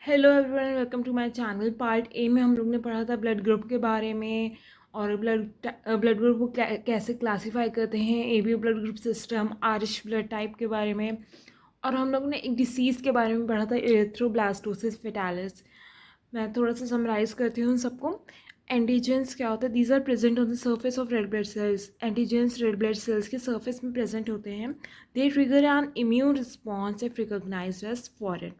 Hello everyone, welcome to my channel. Part A में हम लोग ने पढ़ा था ब्लड ग्रुप के बारे में और ब्लड ग्रुप को कैसे क्लासीफाई करते हैं, ABO blood group system, Aarish blood type के बारे में। और हम लोग ने एक डिसीज़ के बारे में पढ़ा था, एरिथ्रोब्लास्टोसिस फेटालिस। मैं थोड़ा सा समराइज़ करती हूँ सबको। एंटीजेंस क्या होता है? These are present on the surface of red blood cells. Antigens red blood cells के सर्फेस में प्रेजेंट होते हैं। They trigger an immune response if recognised as foreign.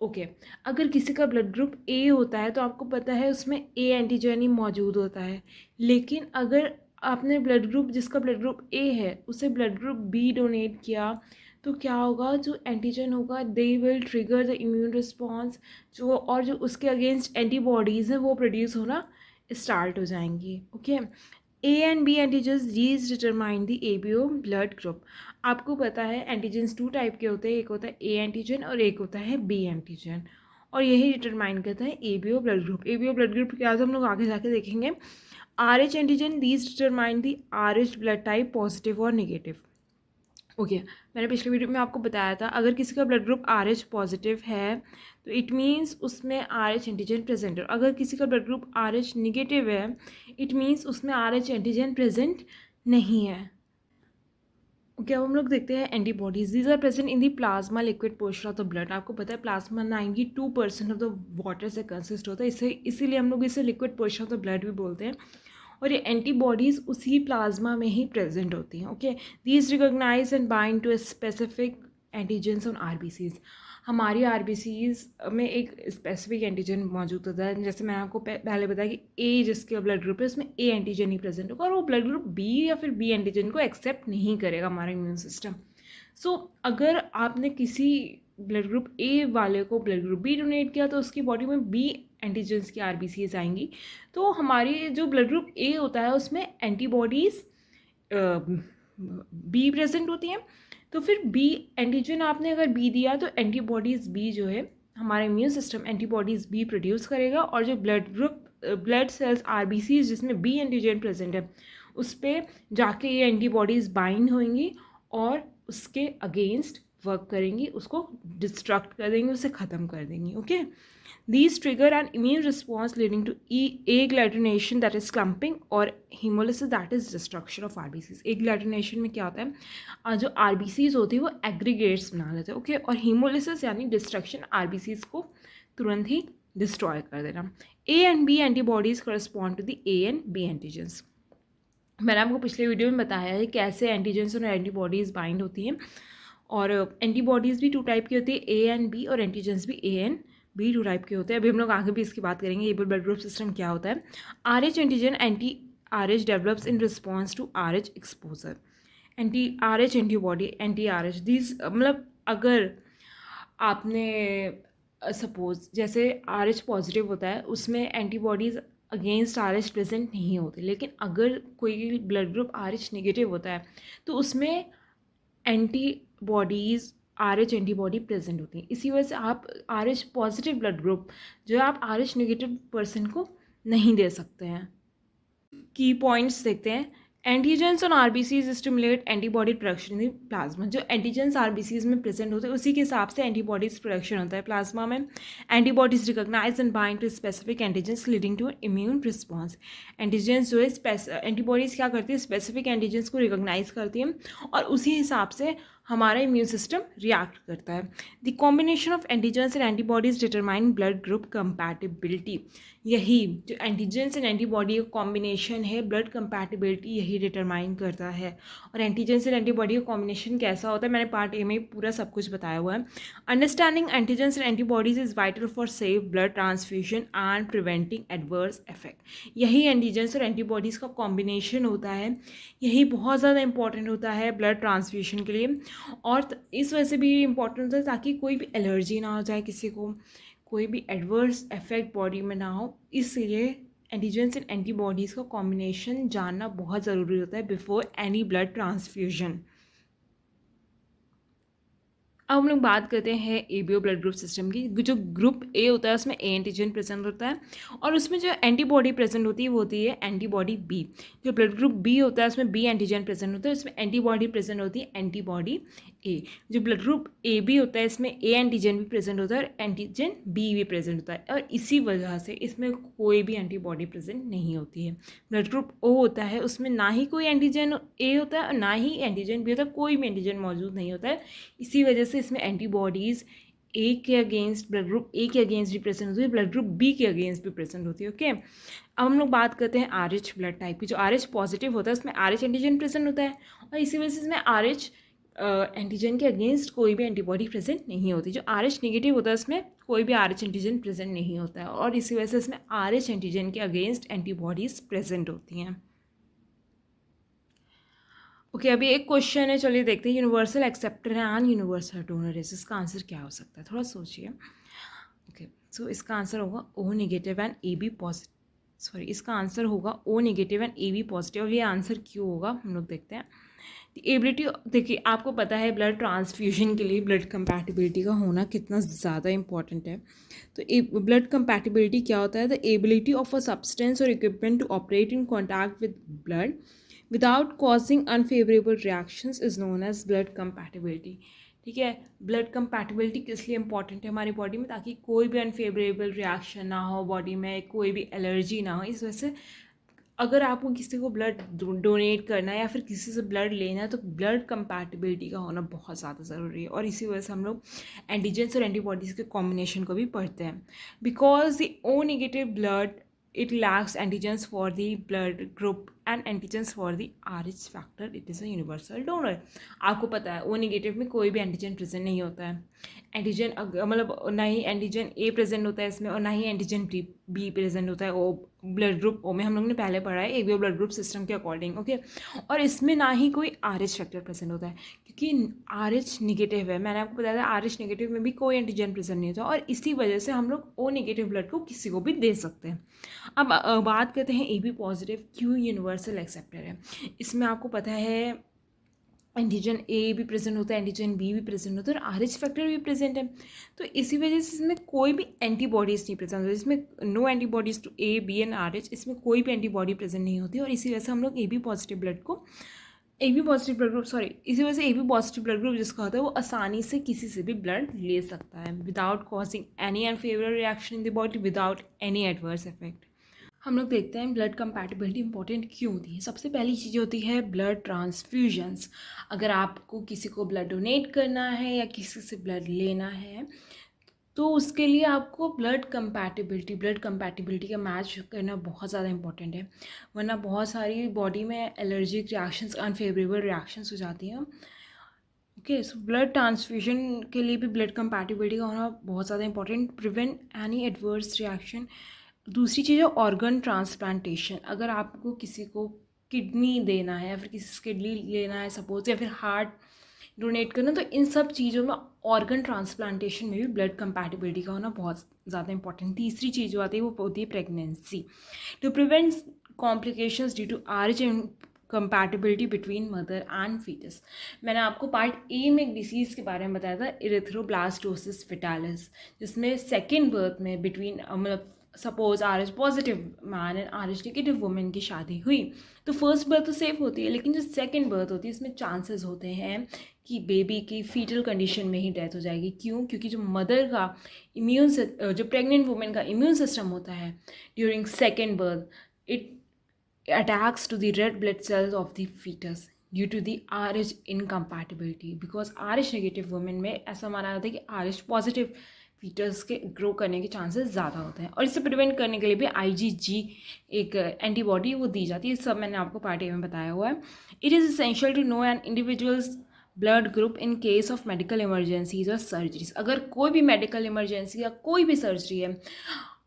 Okay, अगर किसी का ब्लड ग्रुप ए होता है तो आपको पता है उसमें ए एंटीजन ही मौजूद होता है। लेकिन अगर आपने ब्लड ग्रुप, जिसका ब्लड ग्रुप ए है, उसे ब्लड ग्रुप बी डोनेट किया तो क्या होगा? जो एंटीजन होगा they will trigger the immune response, जो उसके अगेंस्ट एंटीबॉडीज़ हैं वो प्रोड्यूस होना स्टार्ट हो जाएंगी। Okay, A and B antigens these determine the ABO blood group. आपको पता है एंटीजन्स टू टाइप के होते हैं, एक होता है ए एंटीजन और एक होता है बी एंटीजन, और यही डिटरमाइन करता है ABO blood group. ABO blood group क्या है हम लोग आगे जाके देखेंगे। Are H antigen these determine the R H blood type, positive और निगेटिव। ओके, मैंने पिछले वीडियो में आपको बताया था अगर किसी का blood group R H positive है तो इट मीन्स उसमें आर एच एंटीजन प्रेजेंट है। अगर किसी का blood group R H negative है इट मीन्स उसमें आर एच एंटीजन प्रेजेंट नहीं है। ओके, अब हम लोग देखते हैं antibodies. These are present in the plasma liquid portion of the blood. आपको पता है प्लाज्मा 92% ऑफ द वाटर से कंसिस्ट होता है, इसीलिए हम लोग इसे liquid portion of the blood भी बोलते हैं। और ये एंटीबॉडीज़ उसी प्लाज्मा में ही प्रेजेंट होती हैं। Okay, these recognise and bind to specific antigens on RBCs. हमारी आरबीसीज में एक स्पेसिफिक एंटीजन मौजूद होता है। जैसे मैंने आपको पहले बताया कि ए जिसके ब्लड ग्रुप है उसमें ए एंटीजन ही प्रेजेंट होगा और वो ब्लड ग्रुप बी या फिर बी एंटीजन को एक्सेप्ट नहीं करेगा हमारा इम्यून सिस्टम। सो अगर आपने किसी ब्लड ग्रुप ए वाले को ब्लड ग्रुप बी डोनेट किया तो उसकी बॉडी में बी एंटीजन्स की आरबीसीज आएंगी। तो हमारी जो ब्लड ग्रुप ए होता है उसमें एंटीबॉडीज़ बी प्रेजेंट होती हैं। तो फिर बी एंटीजन आपने अगर बी दिया तो एंटीबॉडीज़ बी जो है हमारा immune system antibodies B produce करेगा, और जो ब्लड सेल्स आरबीसीज जिसमें बी एंटीजन प्रेजेंट है उस पर जाके ये एंटीबॉडीज़ बाइंड होंगी और उसके अगेंस्ट वर्क करेंगी, उसको डिस्ट्रक्ट कर देंगी, उसे ख़त्म कर देंगी। Okay, these trigger an immune response leading to agglutination, that is clumping, और hemolysis, that is destruction of RBCs। agglutination में क्या होता है? जो RBCs होती है वो एग्रीगेट्स बना लेते हैं। ओके, और hemolysis यानी डिस्ट्रक्शन, RBCs को तुरंत ही डिस्ट्रॉय कर देना। A and B antibodies correspond to the A and B antigens. मैंने आपको पिछले वीडियो में बताया है कैसे एंटीजेंस और एंटीबॉडीज़ बाइंड होती हैं। और एंटीबॉडीज़ भी टू टाइप की होती है, ए एंड बी, और एंटीजेंस भी A and B two type के होते हैं। अभी हम लोग आगे भी इसकी बात करेंगे। एबल ब्लड ग्रुप सिस्टम क्या होता है? R H antigen anti R H develops in response to R H exposure. Anti R H antibody, anti R H these, मतलब अगर आपने सपोज जैसे आर एच पॉजिटिव होता है उसमें antibodies against R H present नहीं होती, लेकिन अगर कोई blood group R H negative होता है तो उसमें antibodies are H antibody present होती हैं। इसी वजह से आप are H positive blood group जो है आप आर एच निगेटिव पर्सन को नहीं दे सकते हैं। की पॉइंट्स देखते हैं। Antigens on RBCs stimulate antibody production in plasma. जो एंटीजेंस आरबीसीज में प्रेजेंट होते हैं उसी के हिसाब से एंटीबॉडीज प्रोडक्शन होता है प्लाज्मा में। Antibodies recognise and bind to specific antigens leading to immune response. Antigens जो है एंटीबॉडीज क्या करती है? स्पेसिफिक एंटीजेंस को रिकॉग्नाइज करती हैं और उसी हिसाब से हमारा इम्यून सिस्टम रिएक्ट करता है। The combination of antigens and antibodies determine blood group compatibility. यही जो एंटीजेंस एंड एंटीबॉडी का कॉम्बिनेशन है, ब्लड कंपैटिबिलिटी यही डिटरमाइन करता है। और एंटीजेंस एंड एंटीबॉडी का कॉम्बिनेशन कैसा होता है मैंने पार्ट ए में पूरा सब कुछ बताया हुआ है। Understanding antigens and antibodies is vital for safe blood transfusion and preventing adverse effect. यही एंटीजेंस और एंटीबॉडीज़ का कॉम्बिनेशन होता है, यही बहुत ज़्यादा इंपॉर्टेंट होता है ब्लड ट्रांसफ्यूजन के लिए। और इस वजह से भी इम्पॉर्टेंट होता है ताकि कोई भी एलर्जी ना हो जाए, किसी को कोई भी एडवर्स इफेक्ट बॉडी में ना हो। इसलिए एंटीजेंस एंड एंटीबॉडीज़ का कॉम्बिनेशन जानना बहुत ज़रूरी होता है बिफोर एनी ब्लड ट्रांसफ्यूजन। अब हम लोग बात करते हैं एबीओ ब्लड ग्रुप सिस्टम की। जो ग्रुप ए होता है उसमें ए एंटीजन प्रेजेंट होता है और उसमें जो एंटीबॉडी प्रेजेंट होती है वो होती है एंटीबॉडी बी। जो ब्लड ग्रुप बी होता है उसमें बी एंटीजन प्रेजेंट होता है, उसमें एंटीबॉडी प्रेजेंट होती है एंटीबॉडी ए। जो ब्लड ग्रुप ए बी होता है इसमें ए एंटीजन भी प्रेजेंट होता है और एंटीजन बी भी प्रेजेंट होता है, और इसी वजह से इसमें कोई भी एंटीबॉडी प्रेजेंट नहीं होती है। ब्लड ग्रुप ओ होता है, उसमें ना ही कोई एंटीजन ए होता है और ना ही एंटीजन बी होता है, कोई भी एंटीजन मौजूद नहीं होता है। इसी वजह से इसमें एंटीबॉडीज़ ए के अगेंस्ट, ब्लड ग्रुप ए के अगेंस्ट भी प्रेजेंट होती है, ब्लड ग्रुप बी के अगेंस्ट भी प्रेजेंट होती है। ओके, अब हम लोग बात करते हैं आर एच ब्लड टाइप की। जो आर एच पॉजिटिव होता है उसमें आर एच एंटीजन प्रेजेंट होता है, और इसी वजह से इसमें आर एच एंटीजन के अगेंस्ट कोई भी एंटीबॉडी प्रेजेंट नहीं होती। जो आर एच निगेटिव होता है उसमें कोई भी आर एच एंटीजन प्रेजेंट नहीं होता है, और इसी वजह से इसमें आर एच एंटीजन के अगेंस्ट एंटीबॉडीज प्रेजेंट होती हैं। ओके, अभी एक क्वेश्चन है, चलिए देखते हैं। यूनिवर्सल एक्सेप्टर है एंड यूनिवर्सल डोनर है, इसका आंसर क्या हो सकता है, थोड़ा सोचिए। ओके, सो इसका आंसर होगा O negative and A B positive. Sorry, इसका आंसर होगा O negative and A B positive. अब ये आंसर क्यों होगा हम लोग देखते हैं। एबिलिटी, देखिए आपको पता है ब्लड ट्रांसफ्यूजन के लिए ब्लड कंपैटिबिलिटी का होना कितना ज़्यादा इंपॉर्टेंट है। तो ब्लड कंपैटिबिलिटी क्या होता है? The ability of a substance और equipment to operate in contact with blood without causing unfavourable reactions is known as blood compatibility. ठीक है, ब्लड कंपैटिबिलिटी किस लिए इंपॉर्टेंट है हमारी बॉडी में? ताकि कोई भी अनफेवरेबल रिएक्शन ना हो बॉडी में, कोई भी एलर्जी ना हो। इस वजह से अगर आपको किसी को ब्लड डोनेट करना है या फिर किसी से ब्लड लेना है तो ब्लड कंपैटिबिलिटी का होना बहुत ज़्यादा ज़रूरी है, और इसी वजह से हम लोग एंटीजेंस और एंटीबॉडीज़ के कॉम्बिनेशन को भी पढ़ते हैं। Because the O negative blood it lacks antigens for the blood group and antigens for the RH factor, it is a universal donor। आपको पता है ओ नेगेटिव में कोई भी एंटीजन प्रेजेंट नहीं होता है। एंटीजन मतलब ना ही एंटीजन ए प्रेजेंट होता है इसमें और ना ही एंटीजन बी प्रेजेंट होता है। ओ ब्लड ग्रुप ओ में हम लोग ने पहले पढ़ा है एबीओ ब्लड ग्रुप सिस्टम के अकॉर्डिंग। ओके, और इसमें ना ही कोई RH फैक्टर प्रेजेंट होता है, क्योंकि RH निगेटिव है। मैंने आपको बताया था RH निगेटिव में भी कोई एंटीजन प्रेजेंट नहीं होता, और इसी वजह से हम लोग ओ नेगेटिव ब्लड को किसी को भी दे सकते हैं। अब बात करते हैं ए बी पॉजिटिव क्यों यूनिवर्सल एक्सेप्टर है। इसमें आपको पता है एंटीजन ए भी प्रेजेंट होता है, एंटीजन बी भी प्रेजेंट होता है, और RH फैक्टर भी प्रेजेंट है। तो इसी वजह से इसमें कोई भी एंटीबॉडीज़ नहीं प्रेजेंट होती। इसमें no antibodies to A B and RH, इसमें कोई भी एंटीबॉडी प्रेजेंट नहीं होती, और इसी वजह से हम लोग ए बी पॉजिटिव ब्लड को इसी वजह से A B positive blood group जिसका होता है वो आसानी से किसी से भी ब्लड ले सकता है without causing any unfavourable reaction in the body, without any adverse effect. हम लोग देखते हैं ब्लड कंपैटिबिलिटी इंपॉर्टेंट क्यों होती है। सबसे पहली चीज़ होती है ब्लड ट्रांसफ्यूजन्स। अगर आपको किसी को ब्लड डोनेट करना है या किसी से ब्लड लेना है तो उसके लिए आपको ब्लड कंपैटिबिलिटी का मैच करना बहुत ज़्यादा इंपॉर्टेंट है, वरना बहुत सारी बॉडी में एलर्जिक रिएक्शंस, अनफेवरेबल रिएक्शंस हो जाती हैं। ओके, सो ब्लड ट्रांसफ्यूजन के लिए भी ब्लड कंपैटिबिलिटी का होना बहुत ज़्यादा important, prevent any adverse reaction. दूसरी चीज़ है ऑर्गन ट्रांसप्लांटेशन। अगर आपको किसी को किडनी देना है या फिर किसी से किडनी लेना है सपोज, या फिर हार्ट डोनेट करना, तो इन सब चीज़ों में ऑर्गन ट्रांसप्लांटेशन में भी ब्लड कंपैटिबिलिटी का होना बहुत ज़्यादा इंपॉर्टेंट। तीसरी चीज़ जो आती है वो होती है pregnancy. To prevent complications due to RH compatibility between mother and foetus. मैंने आपको पार्ट ए में एक डिसीज़ के बारे में बताया था, इरिथ्रोब्लास्टोसिस फेटालिस, जिसमें सेकेंड बर्थ में बिटवीन मतलब suppose RH positive man and RH negative women की शादी हुई तो फर्स्ट बर्थ तो सेफ होती है, लेकिन जो सेकेंड बर्थ होती है इसमें चांसेस होते हैं कि बेबी की फीटल कंडीशन में ही डेथ हो जाएगी। क्यों? क्योंकि जो मदर का जो प्रेग्नेंट वुमेन का इम्यून सिस्टम होता है during second birth, it attacks to the red blood cells of the fetus due to the RH incompatibility, because RH negative women में ऐसा माना जाता है कि RH पॉजिटिव फीटस के ग्रो करने के चांसेस ज़्यादा होते हैं, और इसे प्रिवेंट करने के लिए भी IgG एक एंटीबॉडी वो दी जाती है। सब मैंने आपको पार्ट ए में बताया हुआ है। It is essential to know an individual's blood group in case of medical emergencies और सर्जरीज। अगर कोई भी मेडिकल इमरजेंसी या कोई भी सर्जरी है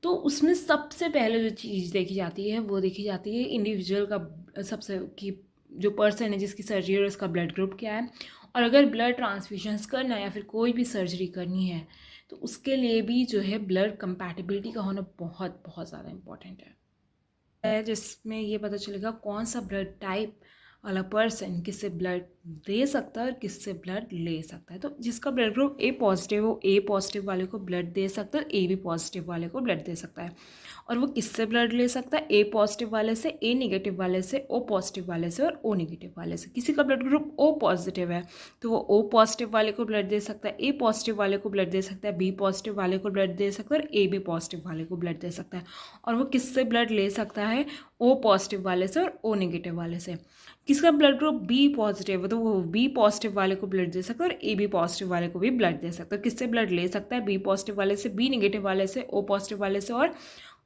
तो उसमें सबसे पहले जो चीज़ देखी जाती है वो देखी जाती है इंडिविजुअल का, सबसे कि जो पर्सन है जिसकी सर्जरी है उसका ब्लड ग्रुप क्या है, और अगर ब्लड ट्रांसफ्यूजन्स करना है या फिर कोई भी सर्जरी करनी है तो उसके लिए भी जो है ब्लड कंपैटिबिलिटी का होना बहुत बहुत ज़्यादा इम्पॉर्टेंट है, जिसमें ये पता चलेगा कौन सा ब्लड टाइप वाला पर्सन किससे ब्लड दे सकता है और किससे ब्लड ले सकता है। तो जिसका ब्लड ग्रुप ए पॉजिटिव हो, ए पॉजिटिव वाले को ब्लड दे सकता है और ए बी पॉजिटिव वाले को ब्लड दे सकता है। और वो किससे ब्लड ले सकता है? ए पॉजिटिव वाले से, ए नेगेटिव वाले से, ओ पॉजिटिव वाले से और ओ नेगेटिव वाले से। किसी का ब्लड ग्रुप ओ पॉजिटिव है तो वो ओ पॉजिटिव वाले को ब्लड दे सकता है, ए पॉजिटिव वाले को ब्लड दे सकता है, बी पॉजिटिव वाले को ब्लड दे सकता है और ए बी पॉजिटिव वाले को ब्लड दे सकता है। और वो किससे ब्लड ले सकता है? ओ पॉजिटिव वाले से और ओ नेगेटिव वाले से। किसका ब्लड ग्रुप बी पॉजिटिव है तो वो बी पॉजिटिव वाले को ब्लड दे सकता है और ए बी पॉजिटिव वाले को भी ब्लड दे सकता है। किससे ब्लड ले सकता है? बी पॉजिटिव वाले से, बी नेगेटिव वाले से, ओ पॉजिटिव वाले से और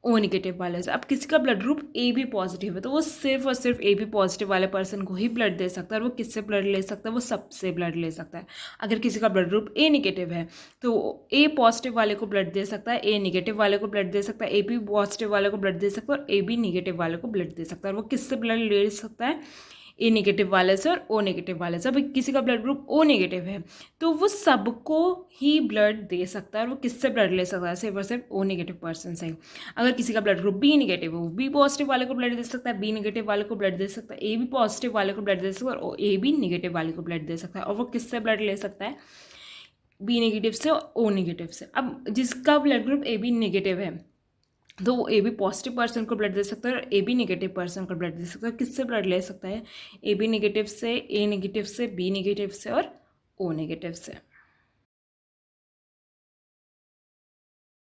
ओ नेगेटिव वाले से। अब किसी का blood group A B positive है तो वो सिर्फ और सिर्फ ए बी पॉजिटिव वाले पर्सन को ही ब्लड दे सकता है। और वो किससे ब्लड ले सकता है? वो सबसे ब्लड ले सकता है। अगर किसी का ब्लड ग्रुप ए नेगेटिव है तो ए पॉजिटिव वाले को ब्लड दे सकता है, ए नेगेटिव वाले को ब्लड दे सकता है, ए बी पॉजिटिव वाले को ब्लड दे सकता है और ए बी नेगेटिव वाले को ब्लड दे सकता है। और वो किससे ब्लड ले सकता है? ए नेगेटिव वाले से और ओ नेगेटिव वाले से। अभी किसी का ब्लड ग्रुप ओ नेगेटिव है तो वो सबको ही ब्लड दे सकता है। और वो किससे ब्लड ले सकता है? सिर्फ और सिर्फ ओ नेगेटिव पर्सन से। अगर किसी का ब्लड ग्रुप बी नेगेटिव है वो बी पॉजिटिव वाले को ब्लड दे सकता है, बी नेगेटिव वाले को ब्लड दे सकता है, ए बी पॉजिटिव वाले को ब्लड दे सकता है और ए बी नेगेटिव वाले को ब्लड दे सकता है। और वो किससे ब्लड ले सकता है? बी नेगेटिव से और ओ नेगेटिव से। अब जिसका blood group A B negative है तो वो ए बी पॉजिटिव पर्सन को ब्लड दे सकता है और ए बी नेगेटिव पर्सन को ब्लड दे सकता है। किससे ब्लड ले सकता है? ए बी नेगेटिव से, ए नेगेटिव से, बी नेगेटिव से और ओ नेगेटिव से।